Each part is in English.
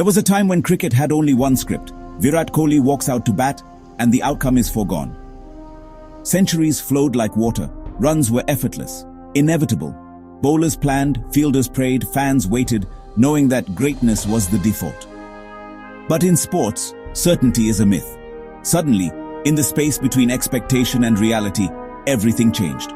There was a time when cricket had only one script. Virat Kohli walks out to bat, and the outcome is foregone. Centuries flowed like water. Runs were effortless, inevitable. Bowlers planned, fielders prayed, fans waited, knowing that greatness was the default. But in sports, certainty is a myth. Suddenly, in the space between expectation and reality, everything changed.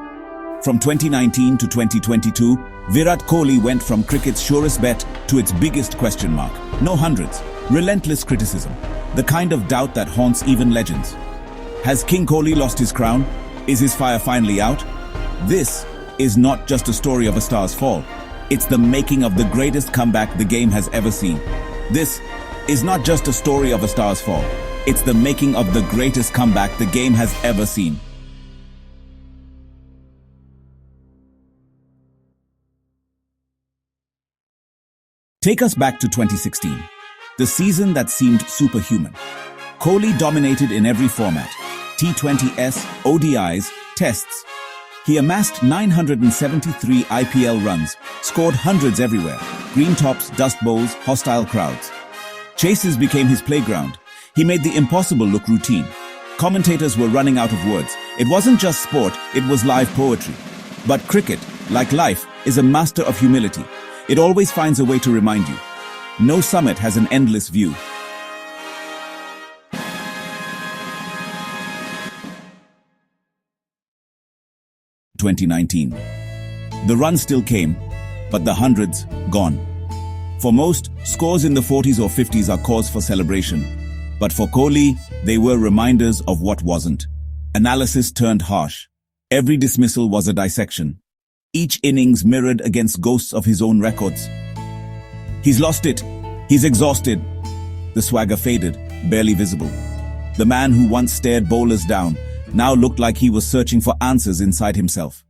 From 2019 to 2022, Virat Kohli went from cricket's surest bet to its biggest question mark. No hundreds, relentless criticism, the kind of doubt that haunts even legends. Has King Kohli lost his crown? Is his fire finally out? This is not just a story of a star's fall. It's the making of the greatest comeback the game has ever seen. This is not just a story of a star's fall. It's the making of the greatest comeback the game has ever seen. Take us back to 2016, the season that seemed superhuman. Kohli dominated in every format, T20s, ODIs, Tests. He amassed 973 IPL runs, scored hundreds everywhere, green tops, dust bowls, hostile crowds. Chases became his playground. He made the impossible look routine. Commentators were running out of words. It wasn't just sport, it was live poetry. But cricket, like life, is a master of humility. It always finds a way to remind you. No summit has an endless view. (2019). The runs still came, but the hundreds gone. For most, scores in the 40s or 50s are cause for celebration. But for Kohli, they were reminders of what wasn't. Analysis turned harsh. Every dismissal was a dissection. Each innings mirrored against ghosts of his own records. He's lost it. He's exhausted. The swagger faded, barely visible. The man who once stared bowlers down now looked like he was searching for answers inside himself.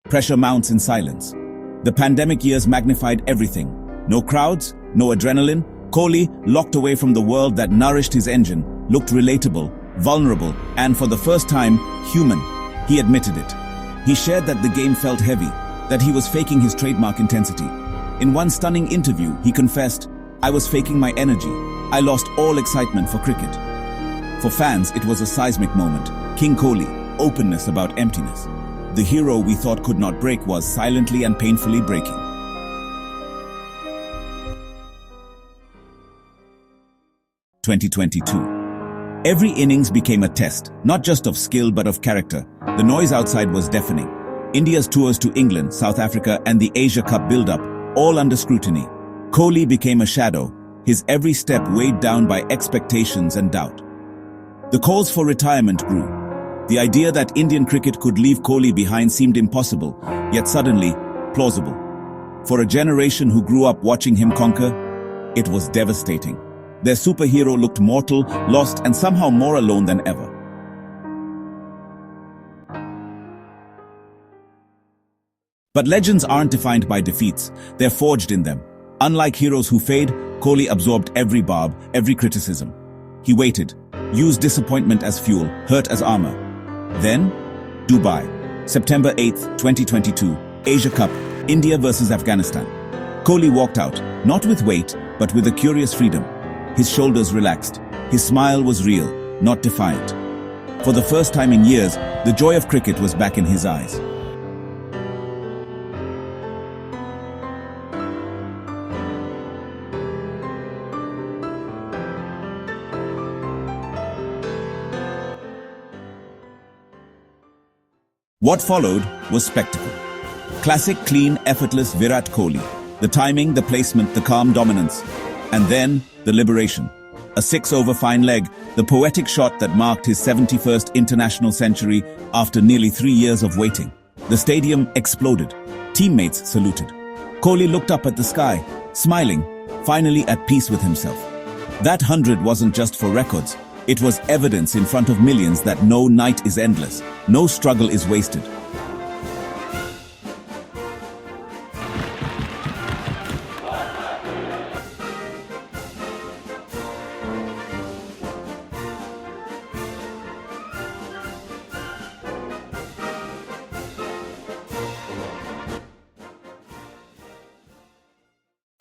Pressure mounts in silence. The pandemic years magnified everything. No crowds, no adrenaline. Kohli, locked away from the world that nourished his engine, looked relatable, vulnerable, and for the first time, human. He admitted it. He shared that the game felt heavy, that he was faking his trademark intensity. In one stunning interview, he confessed, "I was faking my energy. I lost all excitement for cricket." For fans, it was a seismic moment. King Kohli, openness about emptiness. The hero we thought could not break was silently and painfully breaking. (2022). Every innings became a test, not just of skill but of character. The noise outside was deafening. India's tours to England, South Africa, and the Asia Cup build-up, all under scrutiny. Kohli became a shadow, his every step weighed down by expectations and doubt. The calls for retirement grew. The idea that Indian cricket could leave Kohli behind seemed impossible, yet suddenly plausible. For a generation who grew up watching him conquer, it was devastating. Their superhero looked mortal, lost, and somehow more alone than ever. But legends aren't defined by defeats, they're forged in them. Unlike heroes who fade, Kohli absorbed every barb, every criticism. He waited, used disappointment as fuel, hurt as armor. Then, Dubai, September 8th, 2022, Asia Cup, India versus Afghanistan. Kohli walked out, not with weight, but with a curious freedom. His shoulders relaxed. His smile was real, not defiant. For the first time in years, the joy of cricket was back in his eyes. What followed was spectacle. Classic, clean, effortless Virat Kohli. The timing, the placement, the calm dominance. And then, the liberation. A six-over fine leg, the poetic shot that marked his 71st international century after nearly 3 years of waiting. The stadium exploded. Teammates saluted. Kohli looked up at the sky, smiling, finally at peace with himself. That 100 wasn't just for records. It was evidence in front of millions that no night is endless, no struggle is wasted.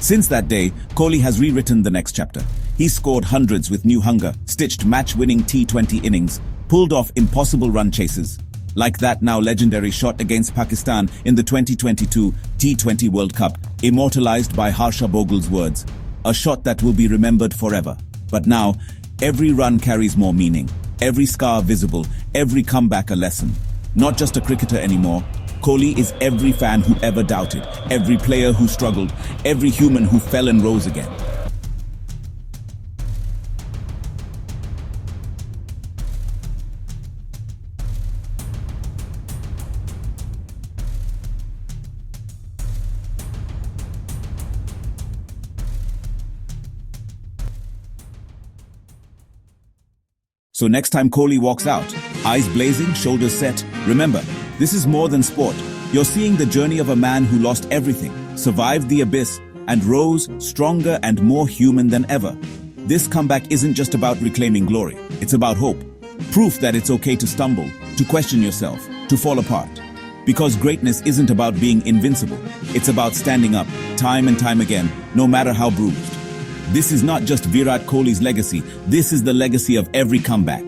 Since that day, Kohli has rewritten the next chapter. He scored hundreds with new hunger, stitched match-winning T20 innings, pulled off impossible run chases, like that now legendary shot against Pakistan in the 2022 T20 World Cup, immortalized by Harsha Bogle's words, a shot that will be remembered forever. But now, every run carries more meaning, every scar visible, every comeback a lesson. Not just a cricketer anymore, Kohli is every fan who ever doubted, every player who struggled, every human who fell and rose again. So next time Kohli walks out, eyes blazing, shoulders set, remember, this is more than sport. You're seeing the journey of a man who lost everything, survived the abyss, and rose stronger and more human than ever. This comeback isn't just about reclaiming glory, it's about hope. Proof that it's okay to stumble, to question yourself, to fall apart. Because greatness isn't about being invincible, it's about standing up, time and time again, no matter how bruised. This is not just Virat Kohli's legacy, this is the legacy of every comeback.